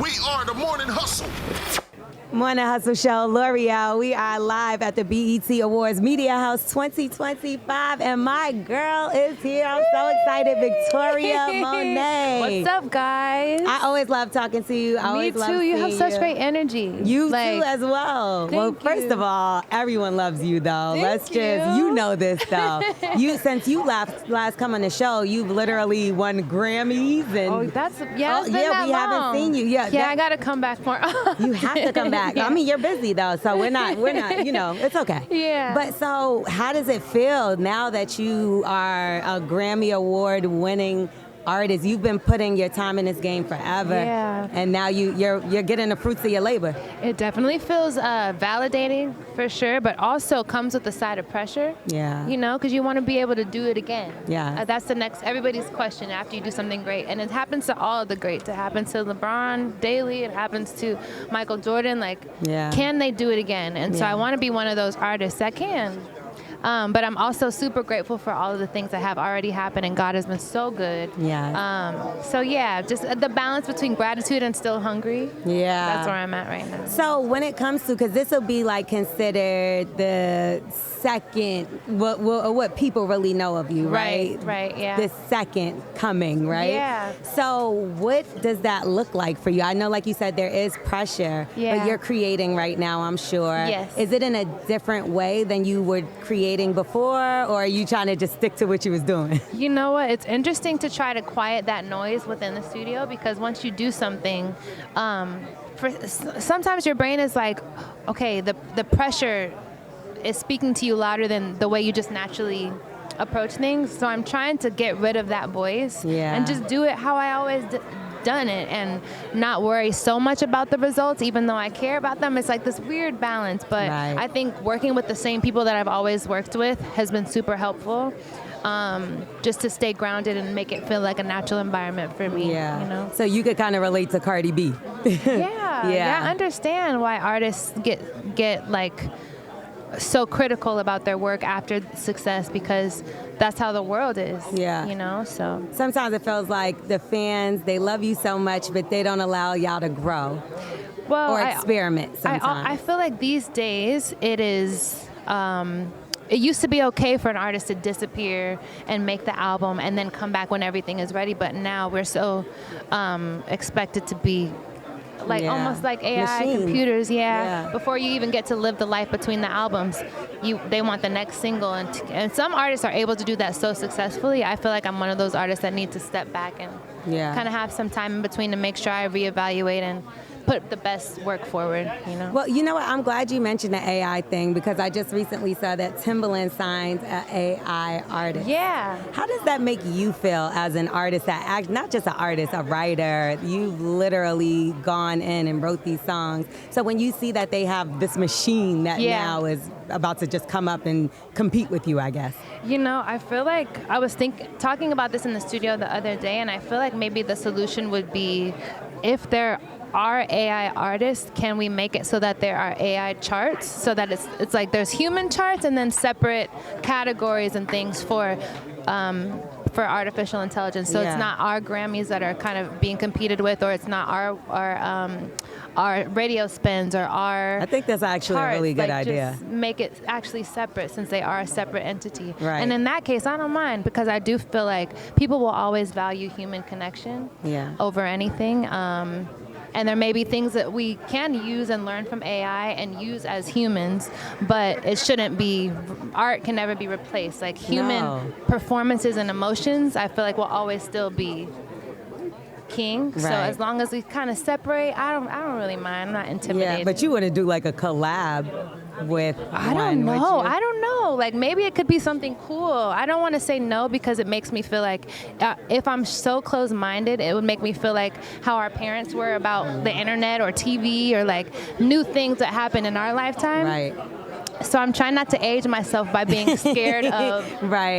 We are the Morning Hustle. Morning Hustle Show, L'Oreal. We are live at the BET Awards Media House 2025, and my girl is here. I'm so excited, Victoria Monét. What's up, guys? I always love talking to you. Me too. You have such great energy. You too as well. Well, first of all, everyone loves you though. You know this though. Since you last come on the show, you've literally won Grammys and we haven't seen you. I gotta come back more. You have to come back. I mean, you're busy though, so we're not, it's okay. Yeah. But so how does it feel now that you are a Grammy Award winning artist? You've been putting your time in this game forever. Yeah. And now you're getting the fruits of your labor. It definitely feels validating for sure, but also comes with a side of pressure. Yeah. You know, because you want to be able to do it again. Yeah. That's everybody's question after you do something great. And it happens to all of the greats. It happens to LeBron daily. It happens to Michael Jordan. Can they do it again? And so I want to be one of those artists that can. But I'm also super grateful for all of the things that have already happened, and God has been so good. Yeah. Just the balance between gratitude and still hungry. Yeah. That's where I'm at right now. So when it comes to, because this will be considered the second, what people really know of you, right? Right, yeah. The second coming, right? Yeah. So what does that look like for you? I know, like you said, there is pressure, but you're creating right now, I'm sure. Yes. Is it in a different way than you were creating before, or are you trying to just stick to what you was doing? You know what? It's interesting to try to quiet that noise within the studio, because once you do something, sometimes your brain is like, okay, the pressure is speaking to you louder than the way you just naturally approach things. So I'm trying to get rid of that voice and just do it how I always done it, and not worry so much about the results, even though I care about them. It's like this weird balance, but I think working with the same people that I've always worked with has been super helpful, just to stay grounded and make it feel like a natural environment for me. Yeah. You know? So you could kind of relate to Cardi B. Yeah, I understand why artists get so critical about their work after success, because that's how the world is. Yeah. You know, so. Sometimes it feels like the fans, they love you so much, but they don't allow y'all to grow or experiment sometimes. I feel like these days it is, it used to be okay for an artist to disappear and make the album and then come back when everything is ready, but now we're so expected to be almost like AI machines. Computers, before you even get to live the life between the albums, they want the next single, and some artists are able to do that so successfully. I feel like I'm one of those artists that need to step back and kind of have some time in between to make sure I reevaluate and put the best work forward, you know? Well, you know what? I'm glad you mentioned the AI thing, because I just recently saw that Timbaland signed an AI artist. Yeah. How does that make you feel as an artist, not just an artist, a writer? You've literally gone in and wrote these songs. So when you see that they have this machine that now is about to just come up and compete with you, I guess. You know, I feel like I was talking about this in the studio the other day, and I feel like maybe the solution would be, if there are AI artists, can we make it so that there are AI charts, so that it's like there's human charts and then separate categories and things for artificial intelligence. So it's not our Grammys that are kind of being competed with, or it's not our radio spins or our I think that's actually charts. a really good idea. Just make it actually separate, since they are a separate entity. Right. And in that case, I don't mind, because I do feel like people will always value human connection over anything. And there may be things that we can use and learn from AI and use as humans, but it shouldn't be, art can never be replaced. Like human performances and emotions, I feel like will always still be king. So as long as we kind of separate, I don't really mind. I'm not intimidated. Yeah, but you wouldn't do like a collab with I don't know. Like maybe it could be something cool. I don't want to say no, because it makes me feel like if I'm so closed-minded, it would make me feel like how our parents were about the internet or TV or like new things that happen in our lifetime. Right. So I'm trying not to age myself by being scared of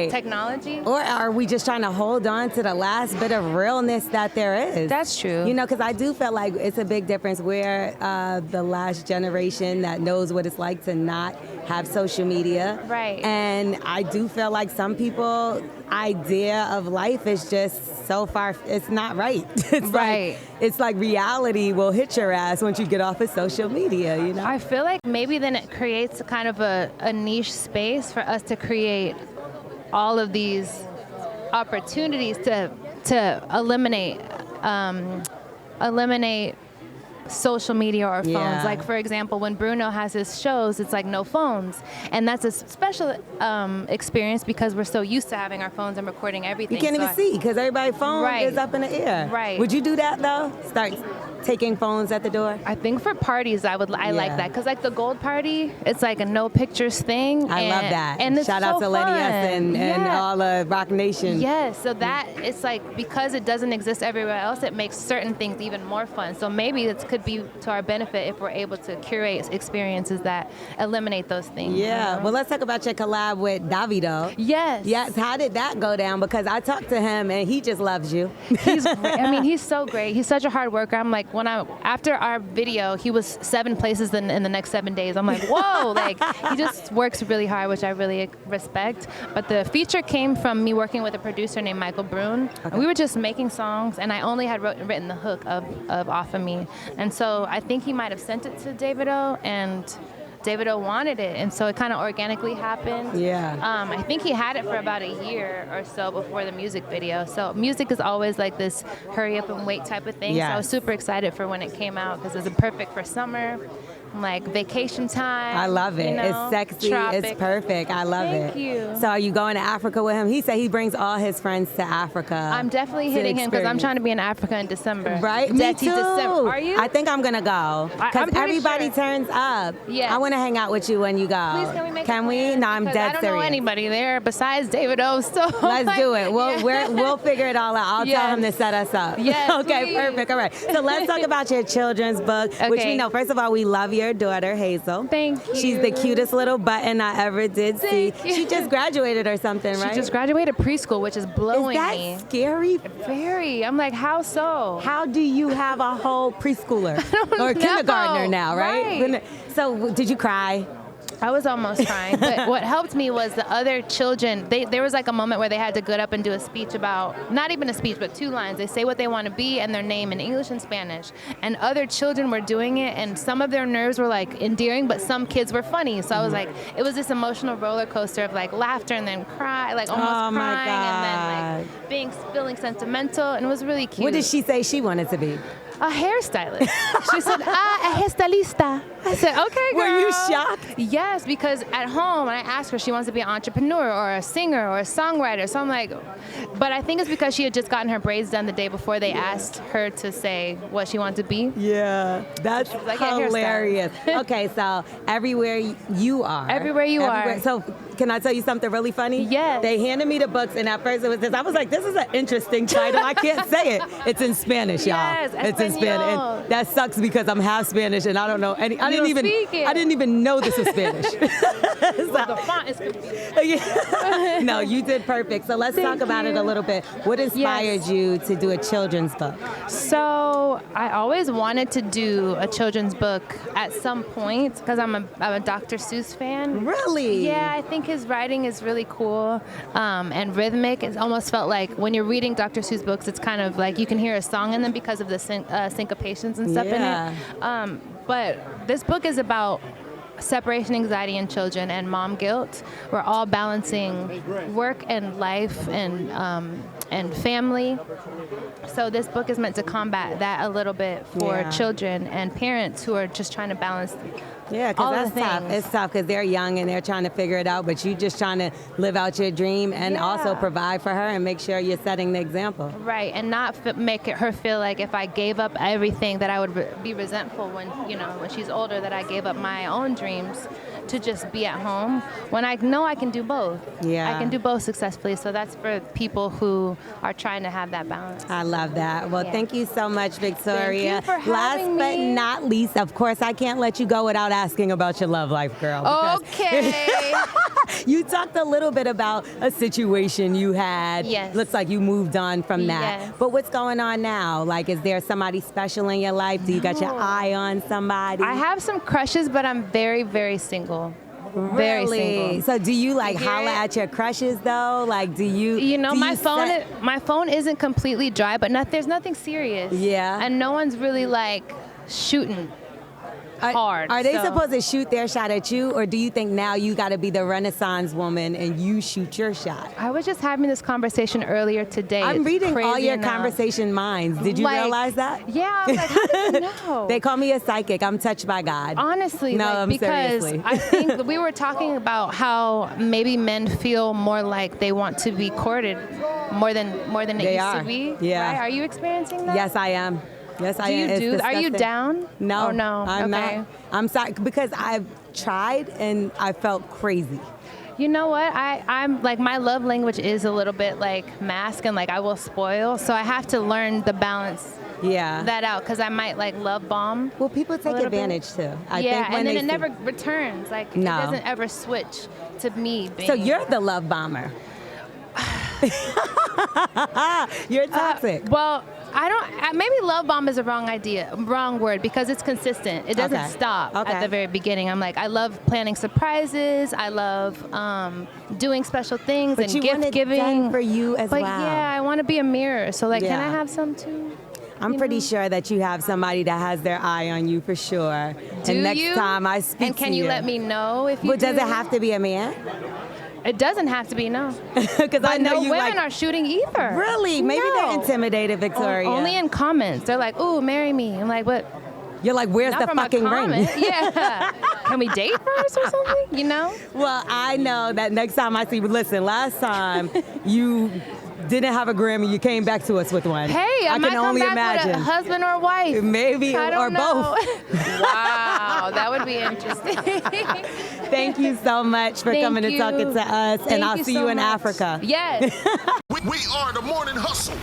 technology. Or are we just trying to hold on to the last bit of realness that there is? That's true. You know, because I do feel like it's a big difference. We're the last generation that knows what it's like to not have social media. Right. And I do feel like some people idea of life is just so far, it's not right. It's right. It's like reality will hit your ass once you get off of social media, you know? I feel like maybe then it creates a kind of a niche space for us to create all of these opportunities to eliminate social media or phones. Yeah. Like, for example, when Bruno has his shows, it's like no phones. And that's a special experience because we're so used to having our phones and recording everything. You can't even see because everybody's phone Right. is up in the air. Right. Would you do that, though? Start taking phones at the door? I think for parties, I like that. Because, like, the gold party, it's like a no pictures thing. I love that. And it's Shout out to Lenny S. and Yeah. all of Rock Nation. Yes, so that it's like because it doesn't exist everywhere else, it makes certain things even more fun. So maybe it could be to our benefit if we're able to curate experiences that eliminate those things. Yeah. You know? Well, let's talk about your collab with Davido. Yes. Yes. How did that go down? Because I talked to him and he just loves you. He's great. I mean, he's so great. He's such a hard worker. I'm like, after our video, he was 7 places in the next 7 days. I'm like, whoa, like he just works really hard, which I really respect. But the feature came from me working with a producer named Michael Brune. Okay. And we were just making songs, and I only had written the hook of Off of Me. And so I think he might have sent it to Davido, and Davido wanted it, and so it kind of organically happened. Yeah. I think he had it for about a year or so before the music video. So music is always like this hurry up and wait type of thing. Yes. So I was super excited for when it came out because it was perfect for summer, like vacation time. I love it. You know, It's sexy. tropic. It's perfect. I love it. Thank you. So are you going to Africa with him? He said he brings all his friends to Africa. I'm definitely hitting him because I'm trying to be in Africa in December. Right? Me Dirty too. December. Are you? I think I'm going to go. I'm Because pretty everybody sure. turns up. Yes. I want to hang out with you when you go. Please, can we make Can a we? plan? No, I'm Because dead I don't serious. know anybody there besides Davido. So Let's do it. We'll figure it all out. I'll tell him to Yes. set us up. Yes, Okay, please. perfect. All right. So let's talk about your children's book, which we Okay. know, first of all, we love your daughter, Hazel. Thank you. She's the cutest little button I ever did see. Thank you. She just graduated or something, right? She just graduated preschool, which is blowing Is that me. scary? Very. I'm like, how so? How do you have a whole preschooler or know. kindergartner now, right? Right. So did you cry? I was almost crying. But what helped me was the other children. There was like a moment where they had to get up and do a speech about, not even a speech, but 2 lines. They say what they want to be and their name in English and Spanish. And other children were doing it, and some of their nerves were like endearing, but some kids were funny. So I was like, it was this emotional roller coaster of like laughter and then cry, like almost Oh, my crying, and then like feeling sentimental, and it was really cute. What did she say she wanted to be? A hairstylist. She said, a hairstylista. I said, okay, girl. Were you shocked? Yes, because at home, when I asked her, she wants to be an entrepreneur or a singer or a songwriter. So I'm like, but I think it's because she had just gotten her braids done the day before they asked her to say what she wanted to be. Yeah, that's like, yeah, hilarious. Okay, so everywhere you are. Everywhere you are. So can I tell you something really funny? Yes. They handed me the books, and at first it was this. I was like, this is an interesting title. I can't say it. It's in Spanish, y'all. Yes, it's in Spanish. Español. And that sucks because I'm half Spanish, and I don't know any. I didn't even know this was Spanish. The font is confusing. No, you did perfect. So let's talk about it a little bit. What inspired you to do a children's book? So I always wanted to do a children's book at some point because I'm a Dr. Seuss fan. Really? Yeah, I think his writing is really cool and rhythmic. It almost felt like when you're reading Dr. Seuss books, it's kind of like you can hear a song in them because of the syncopations and stuff in it. But this book is about separation anxiety in children and mom guilt. We're all balancing work and life and family. So this book is meant to combat that a little bit for children and parents who are just trying to balance because that's tough. It's tough because they're young and they're trying to figure it out, but you just trying to live out your dream and also provide for her and make sure you're setting the example. Right, and not make her feel like if I gave up everything that I would be resentful when she's older, that I gave up my own dreams to just be at home when I know I can do both. Yeah. I can do both successfully. So that's for people who are trying to have that balance. I love that. Well, thank you so much, Victoria. Thank you for having Last but me. not least, of course, I can't let you go without asking about your love life, girl. Okay. You talked a little bit about a situation you had. Yes. Looks like you moved on from that. Yes. But what's going on now? Like, is there somebody special in your life? Do you got your eye on somebody? I have some crushes, but I'm very, very single. Very single. So do you like holla at your crushes though? Like, do you? You know, my phone isn't completely dry, but there's nothing serious. Yeah. And no one's really like shooting hard. Are they supposed to shoot their shot at you, or do you think now you got to be the Renaissance woman and you shoot your shot? I was just having this conversation earlier today. I'm reading all your conversation minds. Did you realize that? Yeah, I was like, how did you know? They call me a psychic. I'm touched by God. Honestly, no, because seriously. I think we were talking about how maybe men feel more like they want to be courted more than it used to be. Yeah. Right? Are you experiencing that? Yes, I am. Yes, I am. Do you do? Are you down? No, no. I'm not. I'm sorry because I've tried and I felt crazy. You know what? I'm like, my love language is a little bit like mask and like I will spoil, so I have to learn the balance. That out because I might like love bomb. Well, people take advantage too. I think when and then it never returns. Like it doesn't ever switch to me. So you're the love bomber. You're toxic. Well, I don't. Maybe love bomb is a wrong word because it's consistent. It doesn't stop at the very beginning. I'm like, I love planning surprises. I love doing special things and gift giving. Done for you as well. But yeah, I want to be a mirror. So like, can I have some too? I'm pretty sure that you have somebody that has their eye on you for sure. Do and next you? time I speak and can you let me know if you? But does it have to be a man? It doesn't have to be, no. Because I know no women are shooting either. Really? Maybe they're intimidated, Victoria. Only in comments. They're like, ooh, marry me. I'm like, what? You're like, where's the fucking ring? Yeah. Can we date first or something? You know? Well, I know that next time I see you, listen, last time you didn't have a Grammy, you came back to us with one. Hey, I might come back with a husband or wife. Maybe, or both. Wow, that would be interesting. Thank you so much for coming and talking to us, and I'll see you in Africa. Yes. We are the Morning Hustle.